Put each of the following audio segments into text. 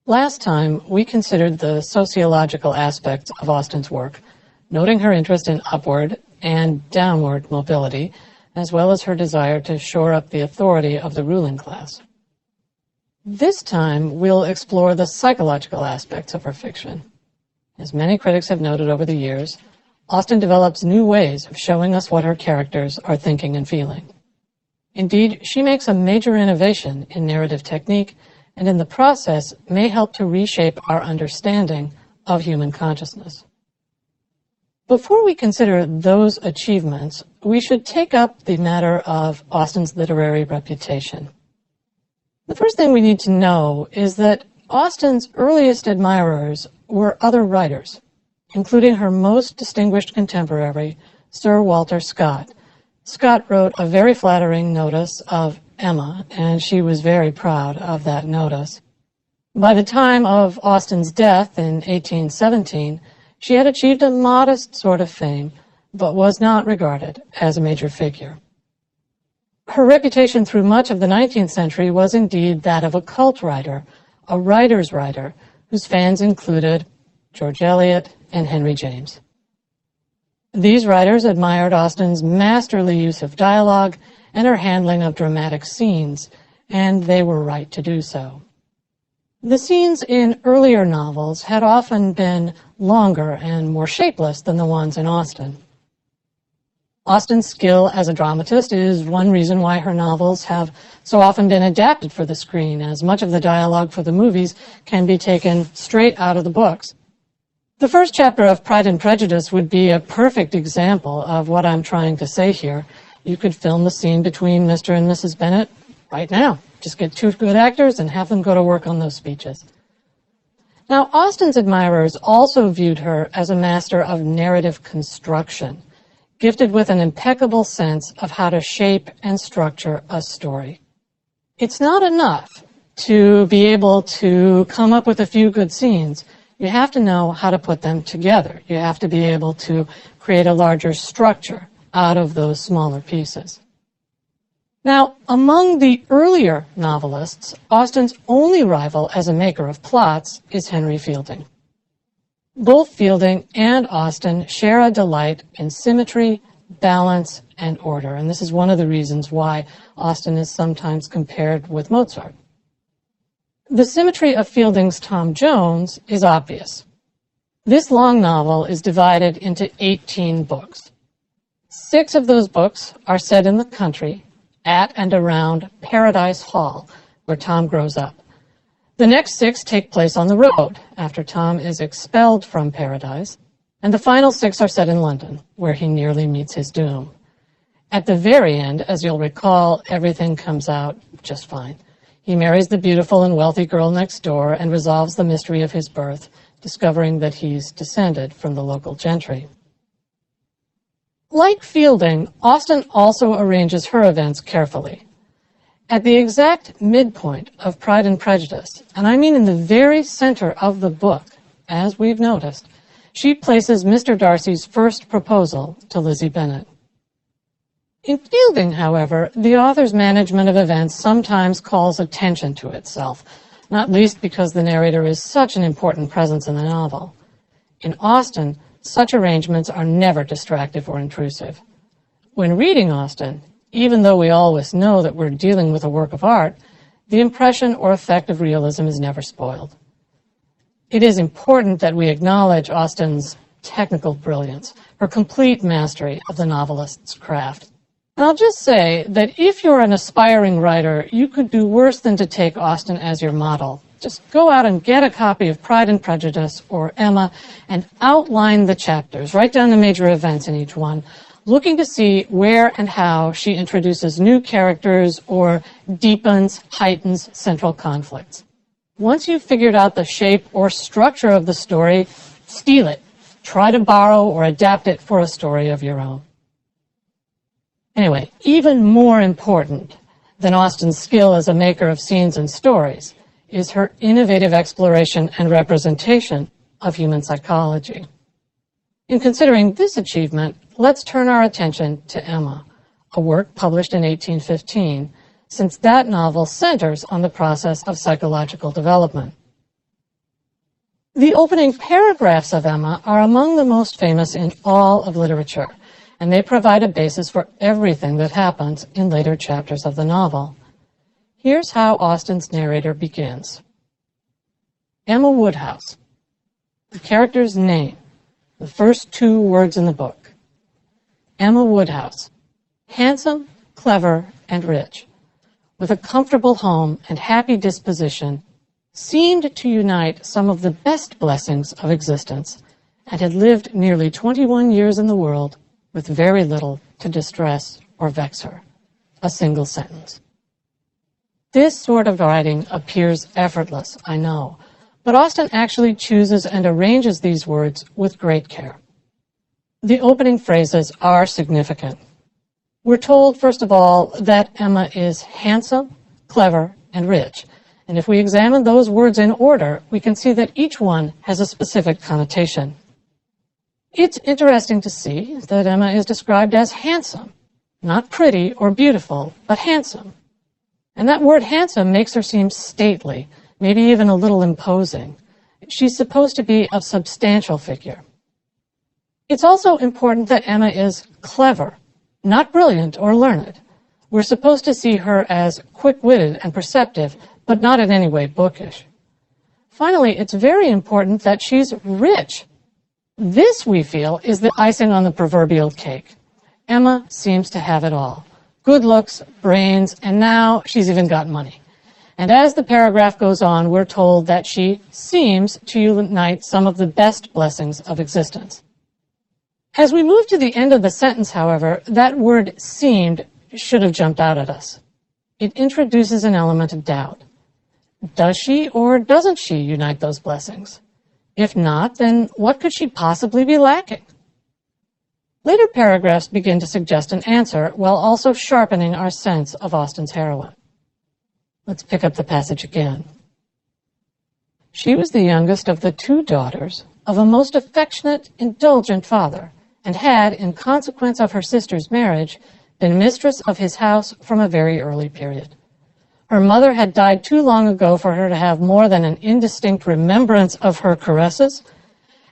Last time, we considered the sociological aspects of Austen's work, noting her interest in upward and downward mobility, as well as her desire to shore up the authority of the ruling class. This time, we'll explore the psychological aspects of her fiction. As many critics have noted over the years, Austen develops new ways of showing us what her characters are thinking and feeling. Indeed, she makes a major innovation in narrative technique, and in the process may help to reshape our understanding of human consciousness. Before we consider those achievements, we should take up the matter of Austen's literary reputation. The first thing we need to know is that Austen's earliest admirers were other writers, including her most distinguished contemporary, Sir Walter Scott. Scott wrote a very flattering notice of Emma, and she was very proud of that notice. By the time of Austen's death in 1817, she had achieved a modest sort of fame, but was not regarded as a major figure. Her reputation through much of the 19th century was indeed that of a cult writer, a writer's writer, whose fans included George Eliot and Henry James. These writers admired Austen's masterly use of dialogue and her handling of dramatic scenes, and they were right to do so. The scenes in earlier novels had often been longer and more shapeless than the ones in Austen. Austen's skill as a dramatist is one reason why her novels have so often been adapted for the screen, as much of the dialogue for the movies can be taken straight out of the books. The first chapter of Pride and Prejudice would be a perfect example of what I'm trying to say here. You could film the scene between Mr. and Mrs. Bennet right now. Just get two good actors and have them go to work on those speeches. Now, Austen's admirers also viewed her as a master of narrative construction, gifted with an impeccable sense of how to shape and structure a story. It's not enough to be able to come up with a few good scenes. You have to know how to put them together. You have to be able to create a larger structure out of those smaller pieces. Now, among the earlier novelists, Austen's only rival as a maker of plots is Henry Fielding. Both Fielding and Austen share a delight in symmetry, balance, and order, and this is one of the reasons why Austen is sometimes compared with Mozart. The symmetry of Fielding's Tom Jones is obvious. This long novel is divided into 18 books. 6 of those books are set in the country, at and around Paradise Hall, where Tom grows up. The next 6 take place on the road, after Tom is expelled from Paradise, and the final 6 are set in London, where he nearly meets his doom. At the very end, as you'll recall, everything comes out just fine. He marries the beautiful and wealthy girl next door and resolves the mystery of his birth, discovering that he's descended from the local gentry. Like Fielding, Austen also arranges her events carefully. At the exact midpoint of Pride and Prejudice, and I mean in the very center of the book, as we've noticed, she places Mr. Darcy's first proposal to Lizzie Bennet. In Fielding, however, the author's management of events sometimes calls attention to itself, not least because the narrator is such an important presence in the novel. In Austen, such arrangements are never distractive or intrusive. When reading Austen, even though we always know that we're dealing with a work of art, the impression or effect of realism is never spoiled. It is important that we acknowledge Austen's technical brilliance, her complete mastery of the novelist's craft. And I'll just say that if you're an aspiring writer, you could do worse than to take Austen as your model. Just go out and get a copy of Pride and Prejudice or Emma and outline the chapters, write down the major events in each one, looking to see where and how she introduces new characters or deepens, heightens central conflicts. Once you've figured out the shape or structure of the story, steal it. Try to borrow or adapt it for a story of your own. Anyway, even more important than Austen's skill as a maker of scenes and stories is her innovative exploration and representation of human psychology. In considering this achievement, let's turn our attention to Emma, a work published in 1815, since that novel centers on the process of psychological development. The opening paragraphs of Emma are among the most famous in all of literature, and they provide a basis for everything that happens in later chapters of the novel. Here's how Austen's narrator begins. Emma Woodhouse, the character's name, the first 2 words in the book. Emma Woodhouse, handsome, clever, and rich, with a comfortable home and happy disposition, seemed to unite some of the best blessings of existence, and had lived nearly 21 years in the world with very little to distress or vex her. A single sentence. This sort of writing appears effortless, I know, but Austen actually chooses and arranges these words with great care. The opening phrases are significant. We're told, first of all, that Emma is handsome, clever, and rich. And if we examine those words in order, we can see that each one has a specific connotation. It's interesting to see that Emma is described as handsome, not pretty or beautiful, but handsome. And that word handsome makes her seem stately, maybe even a little imposing. She's supposed to be a substantial figure. It's also important that Emma is clever, not brilliant or learned. We're supposed to see her as quick-witted and perceptive, but not in any way bookish. Finally, it's very important that she's rich. This, we feel, is the icing on the proverbial cake. Emma seems to have it all. Good looks, brains, and now she's even got money. And as the paragraph goes on, we're told that she seems to unite some of the best blessings of existence. As we move to the end of the sentence, however, that word seemed should have jumped out at us. It introduces an element of doubt. Does she or doesn't she unite those blessings? If not, then what could she possibly be lacking? Later paragraphs begin to suggest an answer while also sharpening our sense of Austen's heroine. Let's pick up the passage again. She was the youngest of the 2 daughters of a most affectionate, indulgent father, and had, in consequence of her sister's marriage, been mistress of his house from a very early period. Her mother had died too long ago for her to have more than an indistinct remembrance of her caresses,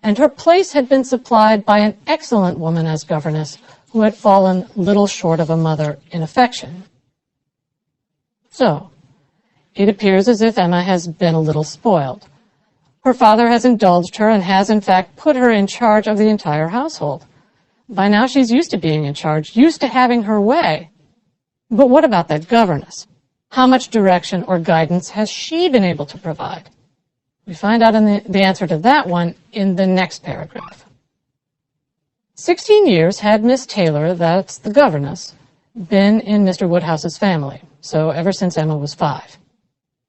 and her place had been supplied by an excellent woman as governess who had fallen little short of a mother in affection. So, it appears as if Emma has been a little spoiled. Her father has indulged her and has, in fact, put her in charge of the entire household. By now she's used to being in charge, used to having her way. But what about that governess? How much direction or guidance has she been able to provide? We find out the answer to that one in the next paragraph. 16 years had Miss Taylor, that's the governess, been in Mr. Woodhouse's family, so ever since Emma was 5.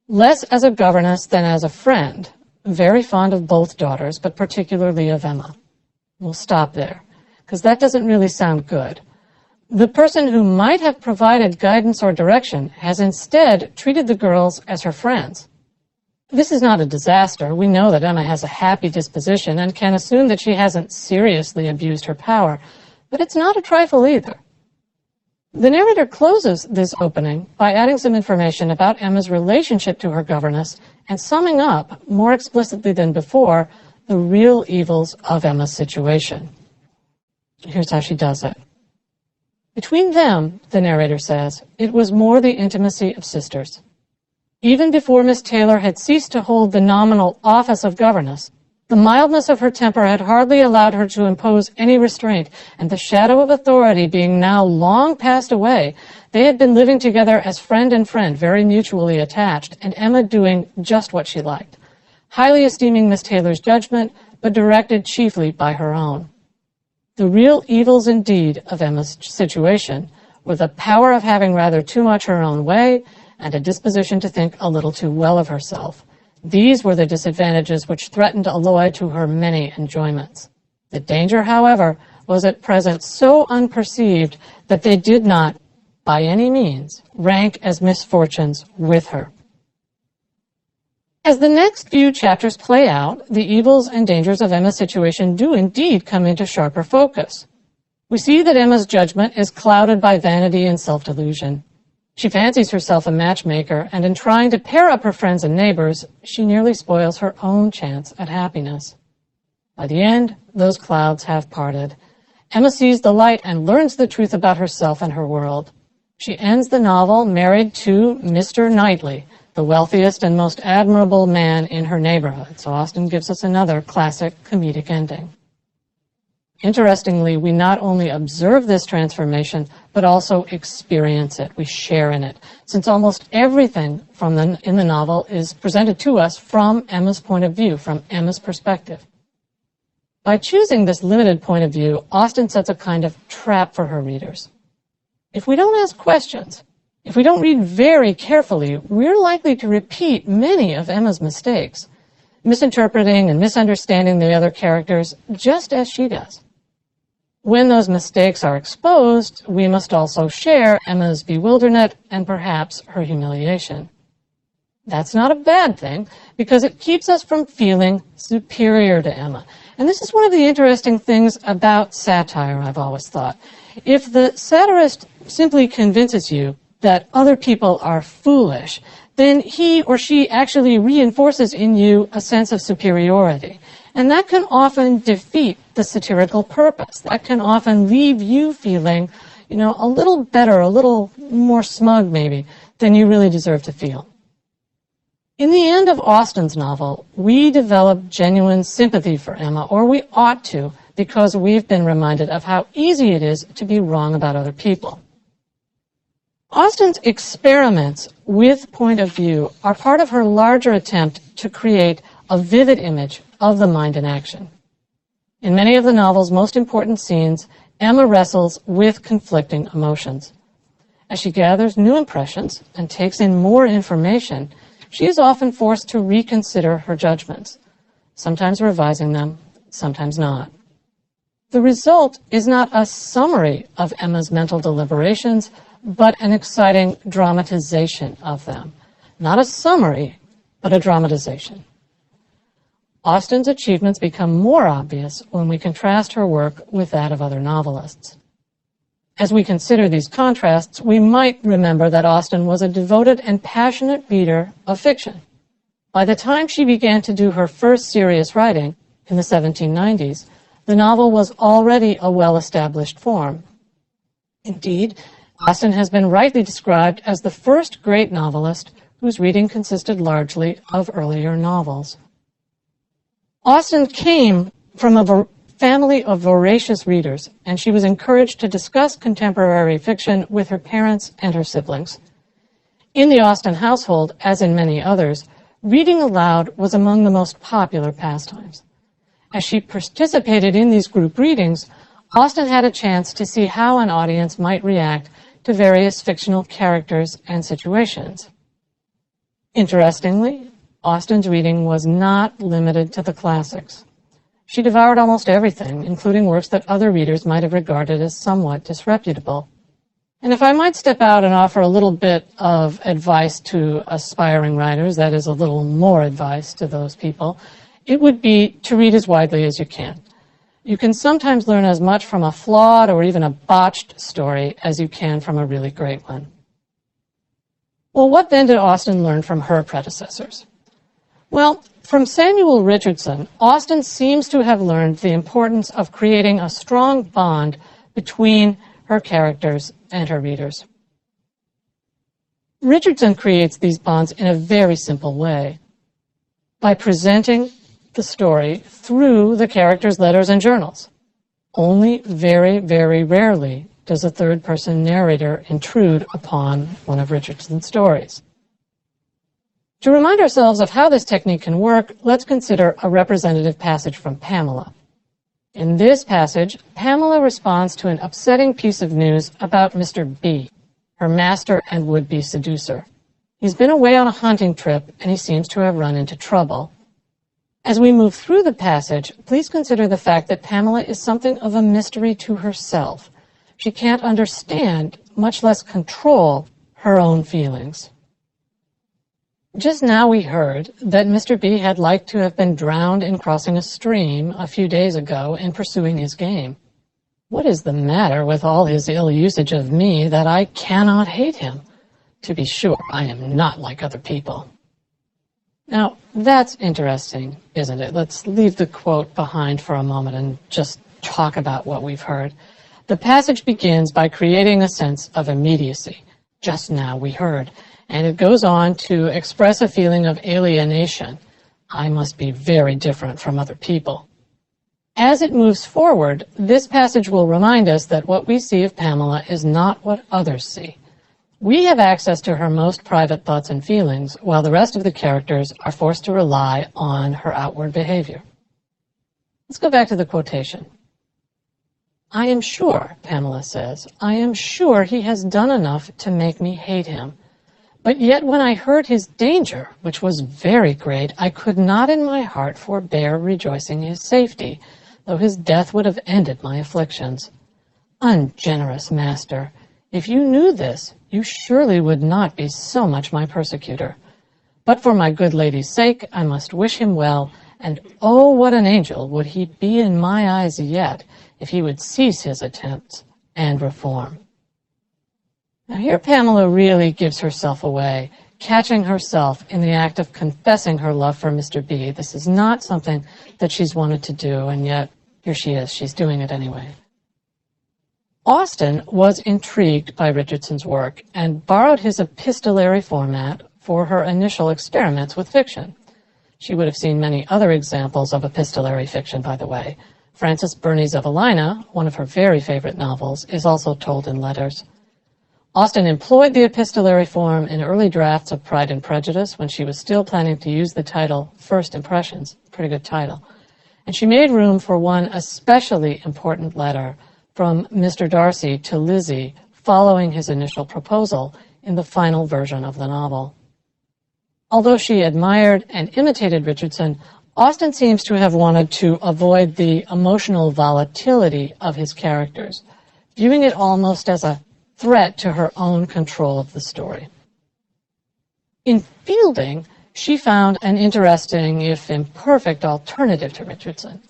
Less as a governess than as a friend, very fond of both daughters, but particularly of Emma. We'll stop there, because that doesn't really sound good. The person who might have provided guidance or direction has instead treated the girls as her friends. This is not a disaster. We know that Emma has a happy disposition and can assume that she hasn't seriously abused her power, but it's not a trifle either. The narrator closes this opening by adding some information about Emma's relationship to her governess and summing up, more explicitly than before, the real evils of Emma's situation. Here's how she does it. Between them, the narrator says, it was more the intimacy of sisters. Even before Miss Taylor had ceased to hold the nominal office of governess, the mildness of her temper had hardly allowed her to impose any restraint, and the shadow of authority being now long passed away, they had been living together as friend and friend, very mutually attached, and Emma doing just what she liked, highly esteeming Miss Taylor's judgment, but directed chiefly by her own. The real evils indeed of Emma's situation were the power of having rather too much her own way and a disposition to think a little too well of herself. These were the disadvantages which threatened alloy to her many enjoyments. The danger, however, was at present so unperceived that they did not, by any means, rank as misfortunes with her. As the next few chapters play out, the evils and dangers of Emma's situation do indeed come into sharper focus. We see that Emma's judgment is clouded by vanity and self-delusion. She fancies herself a matchmaker, and in trying to pair up her friends and neighbors, she nearly spoils her own chance at happiness. By the end, those clouds have parted. Emma sees the light and learns the truth about herself and her world. She ends the novel married to Mr. Knightley, the wealthiest and most admirable man in her neighborhood. So Austen gives us another classic comedic ending. Interestingly, we not only observe this transformation, but also experience it. We share in it, since almost everything in the novel is presented to us from Emma's point of view, from Emma's perspective. By choosing this limited point of view, Austen sets a kind of trap for her readers. If we don't ask questions, if we don't read very carefully, we're likely to repeat many of Emma's mistakes, misinterpreting and misunderstanding the other characters just as she does. When those mistakes are exposed, we must also share Emma's bewilderment and perhaps her humiliation. That's not a bad thing, because it keeps us from feeling superior to Emma. And this is one of the interesting things about satire, I've always thought. If the satirist simply convinces you that other people are foolish, then he or she actually reinforces in you a sense of superiority. And that can often defeat the satirical purpose. That can often leave you feeling, a little better, a little more smug maybe, than you really deserve to feel. In the end of Austen's novel, we develop genuine sympathy for Emma, or we ought to, because we've been reminded of how easy it is to be wrong about other people. Austen's experiments with point of view are part of her larger attempt to create a vivid image of the mind in action. In many of the novel's most important scenes, Emma wrestles with conflicting emotions. As she gathers new impressions and takes in more information, she is often forced to reconsider her judgments, sometimes revising them, sometimes not. The result is not a summary of Emma's mental deliberations, but an exciting dramatization of them. Not a summary, but a dramatization. Austen's achievements become more obvious when we contrast her work with that of other novelists. As we consider these contrasts, we might remember that Austen was a devoted and passionate reader of fiction. By the time she began to do her first serious writing, in the 1790s, the novel was already a well-established form. Indeed, Austen has been rightly described as the first great novelist whose reading consisted largely of earlier novels. Austen came from a family of voracious readers, and she was encouraged to discuss contemporary fiction with her parents and her siblings. In the Austen household, as in many others, reading aloud was among the most popular pastimes. As she participated in these group readings, Austen had a chance to see how an audience might react to various fictional characters and situations. Interestingly, Austen's reading was not limited to the classics. She devoured almost everything, including works that other readers might have regarded as somewhat disreputable. And if I might step out and offer a little bit of advice to aspiring writers, that is a little more advice to those people, it would be to read as widely as you can. You can sometimes learn as much from a flawed or even a botched story as you can from a really great one. Well, what then did Austen learn from her predecessors? Well, from Samuel Richardson, Austen seems to have learned the importance of creating a strong bond between her characters and her readers. Richardson creates these bonds in a very simple way, by presenting the story through the characters' letters and journals. Only very, very rarely does a third-person narrator intrude upon one of Richardson's stories. To remind ourselves of how this technique can work, let's consider a representative passage from Pamela. In this passage, Pamela responds to an upsetting piece of news about Mr. B, her master and would-be seducer. He's been away on a hunting trip, and he seems to have run into trouble. As we move through the passage, please consider the fact that Pamela is something of a mystery to herself. She can't understand, much less control, her own feelings. Just now we heard that Mr. B had liked to have been drowned in crossing a stream a few days ago in pursuing his game. What is the matter with all his ill usage of me that I cannot hate him? To be sure, I am not like other people. Now, that's interesting, isn't it? Let's leave the quote behind for a moment and just talk about what we've heard. The passage begins by creating a sense of immediacy. Just now we heard. And it goes on to express a feeling of alienation. I must be very different from other people. As it moves forward, this passage will remind us that what we see of Pamela is not what others see. We have access to her most private thoughts and feelings, while the rest of the characters are forced to rely on her outward behavior. Let's go back to the quotation. I am sure, Pamela says, I am sure he has done enough to make me hate him. But yet when I heard his danger, which was very great, I could not in my heart forbear rejoicing his safety, though his death would have ended my afflictions. Ungenerous master, if you knew this, you surely would not be so much my persecutor. But for my good lady's sake, I must wish him well, and oh, what an angel would he be in my eyes yet, if he would cease his attempts and reform. Now here Pamela really gives herself away, catching herself in the act of confessing her love for Mr. B. This is not something that she's wanted to do, and yet here she is. She's doing it anyway. Austen was intrigued by Richardson's work and borrowed his epistolary format for her initial experiments with fiction. She would have seen many other examples of epistolary fiction, by the way. Frances Burney's Evelina, one of her very favorite novels, is also told in letters. Austen employed the epistolary form in early drafts of Pride and Prejudice when she was still planning to use the title First Impressions, pretty good title. And she made room for one especially important letter from Mr. Darcy to Lizzie following his initial proposal in the final version of the novel. Although she admired and imitated Richardson, Austen seems to have wanted to avoid the emotional volatility of his characters, viewing it almost as a threat to her own control of the story. In Fielding, she found an interesting, if imperfect, alternative to Richardson.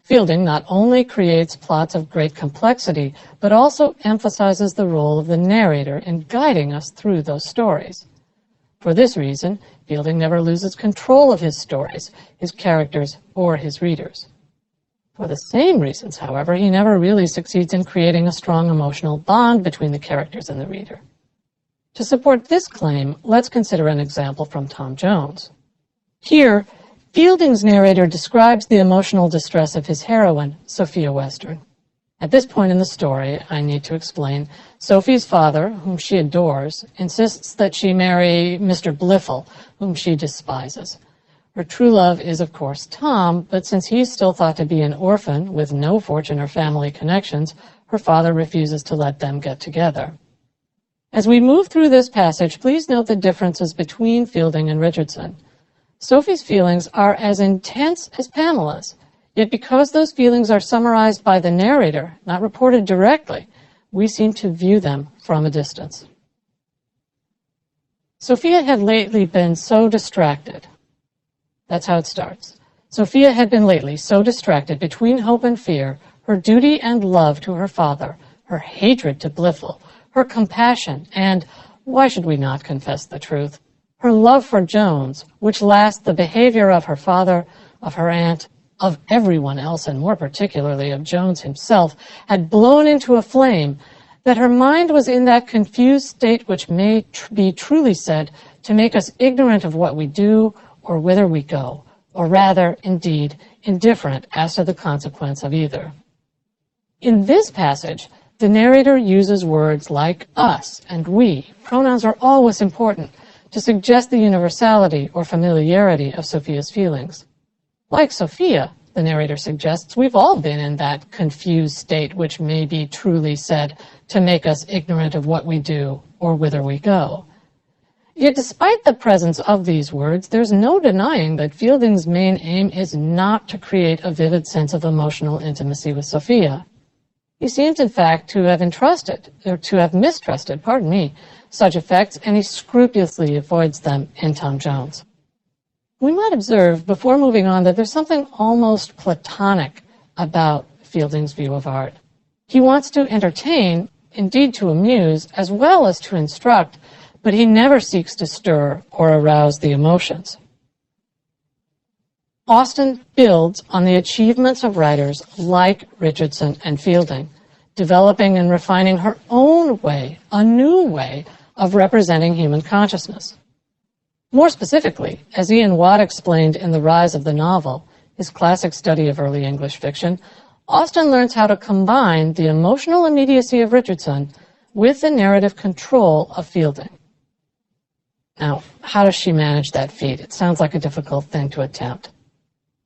Fielding not only creates plots of great complexity, but also emphasizes the role of the narrator in guiding us through those stories. For this reason, Fielding never loses control of his stories, his characters, or his readers. For the same reasons, however, he never really succeeds in creating a strong emotional bond between the characters and the reader. To support this claim, let's consider an example from Tom Jones. Here, Fielding's narrator describes the emotional distress of his heroine, Sophia Western. At this point in the story, I need to explain, Sophie's father, whom she adores, insists that she marry Mr. Blifil, whom she despises. Her true love is, of course, Tom, but since he's still thought to be an orphan with no fortune or family connections, her father refuses to let them get together. As we move through this passage, please note the differences between Fielding and Richardson. Sophie's feelings are as intense as Pamela's, yet because those feelings are summarized by the narrator, not reported directly, we seem to view them from a distance. Sophia had lately been so distracted. That's how it starts. Sophia had been lately so distracted between hope and fear, her duty and love to her father, her hatred to Blifil, her compassion, and, why should we not confess the truth, her love for Jones, which last the behavior of her father, of her aunt, of everyone else, and more particularly of Jones himself, had blown into a flame, that her mind was in that confused state which may be truly said to make us ignorant of what we do or whither we go, or rather, indeed, indifferent as to the consequence of either. In this passage, the narrator uses words like us and we. Pronouns are always important to suggest the universality or familiarity of Sophia's feelings. Like Sophia, the narrator suggests, we've all been in that confused state which may be truly said to make us ignorant of what we do or whither we go. Yet despite the presence of these words, there's no denying that Fielding's main aim is not to create a vivid sense of emotional intimacy with Sophia. He seems, in fact, to have mistrusted, such effects, and he scrupulously avoids them in Tom Jones. We might observe, before moving on, that there's something almost platonic about Fielding's view of art. He wants to entertain, indeed to amuse, as well as to instruct, but he never seeks to stir or arouse the emotions. Austen builds on the achievements of writers like Richardson and Fielding, developing and refining her own way, a new way of representing human consciousness. More specifically, as Ian Watt explained in The Rise of the Novel, his classic study of early English fiction, Austen learns how to combine the emotional immediacy of Richardson with the narrative control of Fielding. Now, how does she manage that feat? It sounds like a difficult thing to attempt.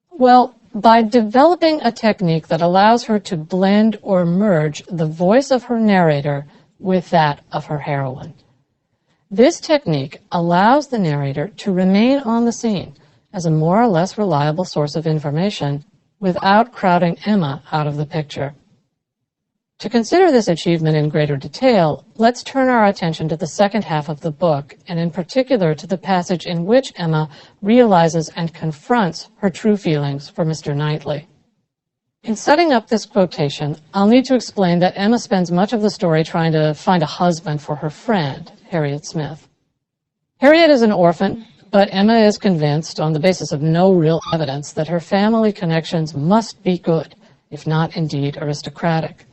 Well, by developing a technique that allows her to blend or merge the voice of her narrator with that of her heroine. This technique allows the narrator to remain on the scene as a more or less reliable source of information without crowding Emma out of the picture. To consider this achievement in greater detail, let's turn our attention to the second half of the book, and in particular to the passage in which Emma realizes and confronts her true feelings for Mr. Knightley. In setting up this quotation, I'll need to explain that Emma spends much of the story trying to find a husband for her friend, Harriet Smith. Harriet is an orphan, but Emma is convinced, on the basis of no real evidence, that her family connections must be good, if not indeed aristocratic.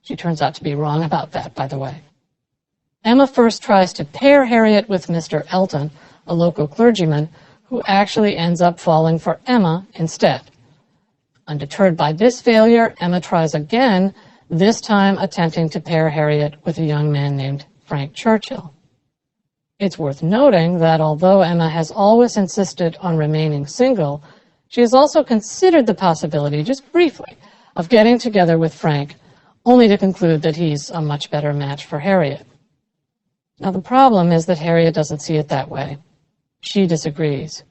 She turns out to be wrong about that, by the way. Emma first tries to pair Harriet with Mr. Elton, a local clergyman, who actually ends up falling for Emma instead. Undeterred by this failure, Emma tries again, this time attempting to pair Harriet with a young man named Frank Churchill. It's worth noting that although Emma has always insisted on remaining single, she has also considered the possibility, just briefly, of getting together with Frank, only to conclude that he's a much better match for Harriet. Now, the problem is that Harriet doesn't see it that way. She disagrees.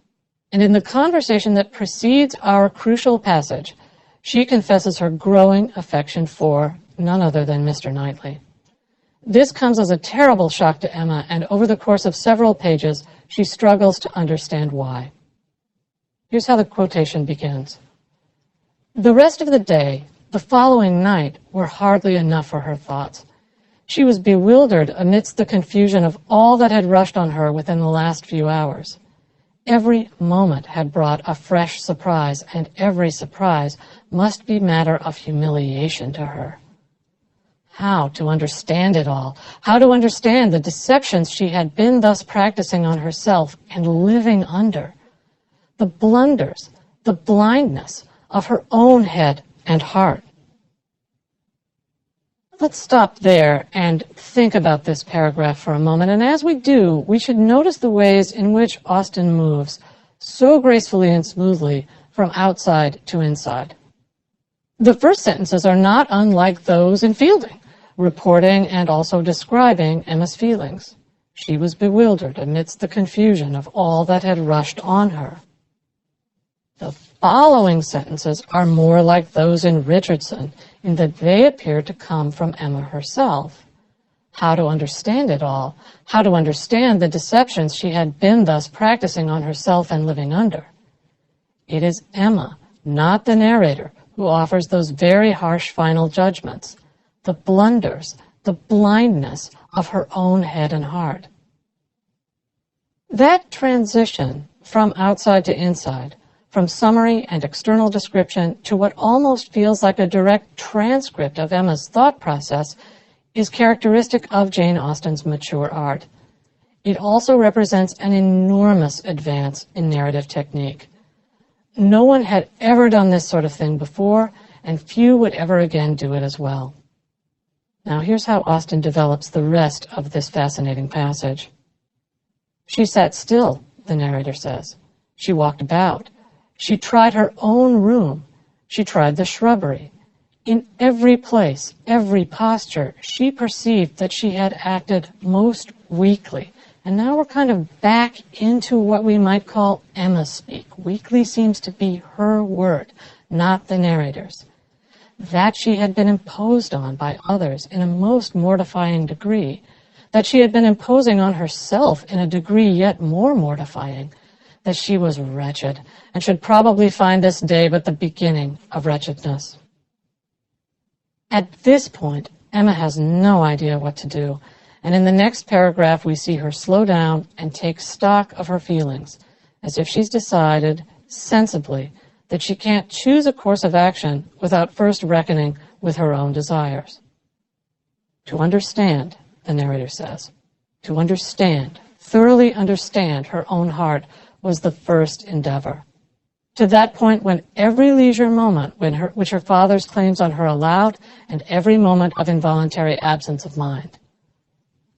And in the conversation that precedes our crucial passage, she confesses her growing affection for none other than Mr. Knightley. This comes as a terrible shock to Emma, and over the course of several pages, she struggles to understand why. Here's how the quotation begins. The rest of the day, the following night, were hardly enough for her thoughts. She was bewildered amidst the confusion of all that had rushed on her within the last few hours. Every moment had brought a fresh surprise, and every surprise must be matter of humiliation to her. How to understand it all? How to understand the deceptions she had been thus practicing on herself and living under? The blunders, the blindness of her own head and heart. Let's stop there and think about this paragraph for a moment, and as we do, we should notice the ways in which Austen moves so gracefully and smoothly from outside to inside. The first sentences are not unlike those in Fielding, reporting and also describing Emma's feelings. She was bewildered amidst the confusion of all that had rushed on her. The following sentences are more like those in Richardson, in that they appear to come from Emma herself. How to understand it all, how to understand the deceptions she had been thus practicing on herself and living under. It is Emma, not the narrator, who offers those very harsh final judgments, the blunders, the blindness of her own head and heart. That transition from outside to inside, from summary and external description to what almost feels like a direct transcript of Emma's thought process, is characteristic of Jane Austen's mature art. It also represents an enormous advance in narrative technique. No one had ever done this sort of thing before, and few would ever again do it as well. Now here's how Austen develops the rest of this fascinating passage. She sat still, the narrator says. She walked about. She tried her own room. She tried the shrubbery. In every place, every posture, she perceived that she had acted most weakly. And now we're kind of back into what we might call Emma speak. Weakly seems to be her word, not the narrator's. That she had been imposed on by others in a most mortifying degree. That she had been imposing on herself in a degree yet more mortifying. That she was wretched, and should probably find this day but the beginning of wretchedness. At this point, Emma has no idea what to do, And in the next paragraph, we see her slow down and take stock of her feelings, as if she's decided, sensibly, that she can't choose a course of action without first reckoning with her own desires. To understand, the narrator says, to understand, thoroughly understand her own heart was the first endeavor. To that point when every leisure moment which her father's claims on her allowed, and every moment of involuntary absence of mind.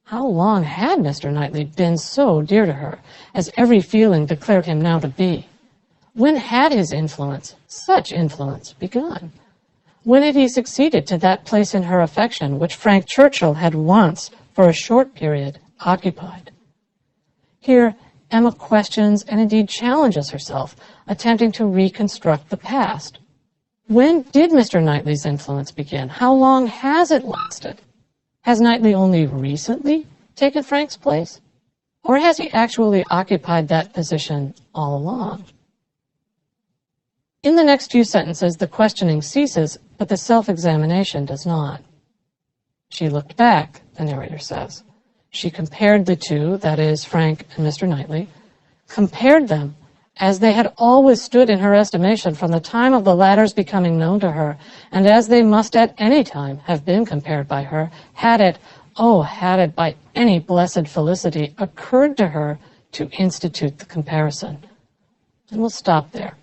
How long had Mr. Knightley been so dear to her, as every feeling declared him now to be? When had his influence, such influence, begun? When had he succeeded to that place in her affection which Frank Churchill had once, for a short period, occupied? Here, Emma questions and indeed challenges herself, attempting to reconstruct the past. When did Mr. Knightley's influence begin? How long has it lasted? Has Knightley only recently taken Frank's place? Or has he actually occupied that position all along? In the next few sentences, the questioning ceases, but the self-examination does not. She looked back, the narrator says. She compared the two, that is, Frank and Mr. Knightley, compared them as they had always stood in her estimation from the time of the latter's becoming known to her, and as they must at any time have been compared by her, had it by any blessed felicity occurred to her to institute the comparison. And we'll stop there.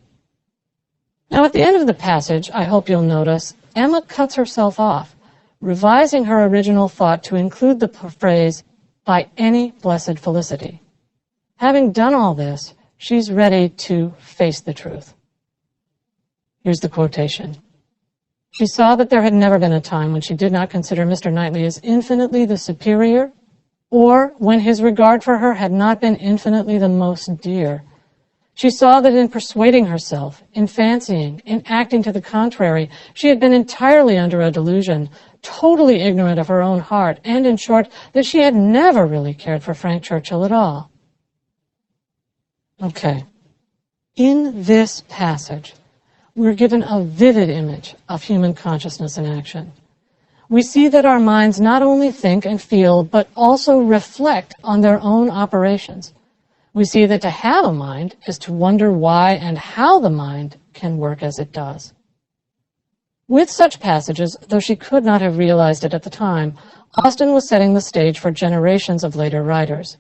Now, at the end of the passage, I hope you'll notice, Emma cuts herself off, revising her original thought to include the phrase, by any blessed felicity. Having done all this, she's ready to face the truth. Here's the quotation. She saw that there had never been a time when she did not consider Mr. Knightley as infinitely the superior, or when his regard for her had not been infinitely the most dear. She saw that in persuading herself, in fancying, in acting to the contrary, she had been entirely under a delusion, totally ignorant of her own heart, and, in short, that she had never really cared for Frank Churchill at all. Okay. In this passage, we're given a vivid image of human consciousness in action. We see that our minds not only think and feel, but also reflect on their own operations. We see that to have a mind is to wonder why and how the mind can work as it does. With such passages, though she could not have realized it at the time, Austen was setting the stage for generations of later writers.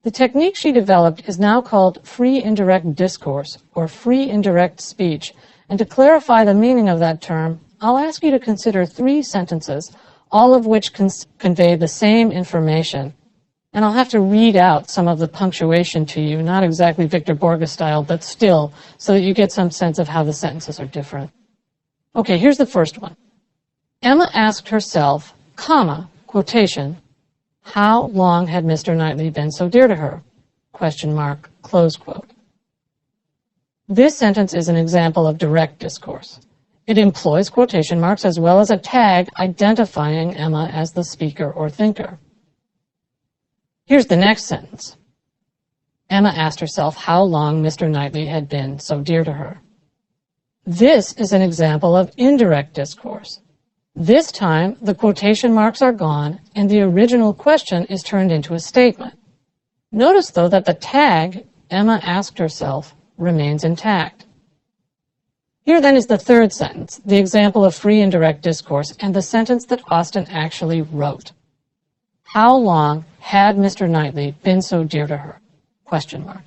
The technique she developed is now called free indirect discourse, or free indirect speech, and to clarify the meaning of that term, I'll ask you to consider 3 sentences, all of which convey the same information. And I'll have to read out some of the punctuation to you, not exactly Victor Borge style, but still, so that you get some sense of how the sentences are different. Okay, here's the first one. Emma asked herself, comma, quotation, how long had Mr. Knightley been so dear to her? Question mark, close quote. This sentence is an example of direct discourse. It employs quotation marks as well as a tag identifying Emma as the speaker or thinker. Here's the next sentence. Emma asked herself how long Mr. Knightley had been so dear to her. This is an example of indirect discourse. This time, the quotation marks are gone, and the original question is turned into a statement. Notice, though, that the tag, Emma asked herself, remains intact. Here, then, is the third sentence, the example of free indirect discourse, and the sentence that Austen actually wrote. How long had Mr. Knightley been so dear to her? Question mark.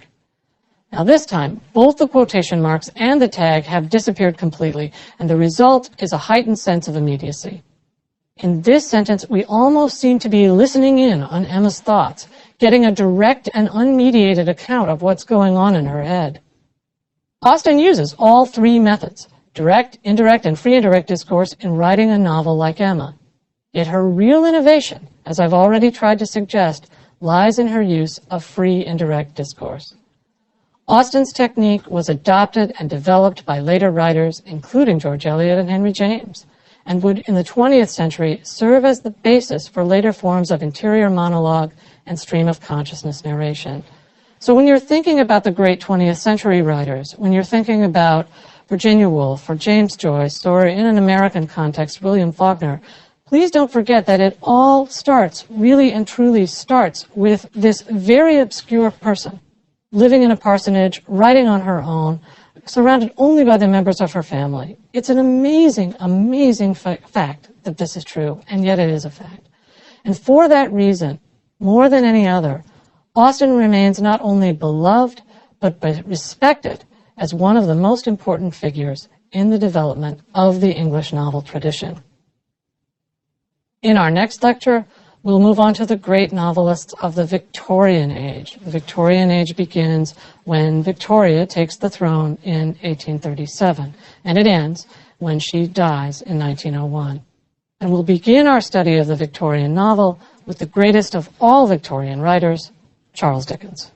Now this time, both the quotation marks and the tag have disappeared completely, and the result is a heightened sense of immediacy. In this sentence, we almost seem to be listening in on Emma's thoughts, getting a direct and unmediated account of what's going on in her head. Austen uses all 3 methods, direct, indirect, and free indirect discourse, in writing a novel like Emma. Yet her real innovation, as I've already tried to suggest, lies in her use of free indirect discourse. Austen's technique was adopted and developed by later writers, including George Eliot and Henry James, and would, in the 20th century, serve as the basis for later forms of interior monologue and stream of consciousness narration. So when you're thinking about the great 20th century writers, when you're thinking about Virginia Woolf or James Joyce, or in an American context, William Faulkner, please don't forget that it all starts, really and truly starts, with this very obscure person living in a parsonage, writing on her own, surrounded only by the members of her family. It's an amazing, amazing fact that this is true, and yet it is a fact. And for that reason, more than any other, Austen remains not only beloved, but respected as one of the most important figures in the development of the English novel tradition. In our next lecture, we'll move on to the great novelists of the Victorian age. The Victorian age begins when Victoria takes the throne in 1837, and it ends when she dies in 1901. And we'll begin our study of the Victorian novel with the greatest of all Victorian writers, Charles Dickens.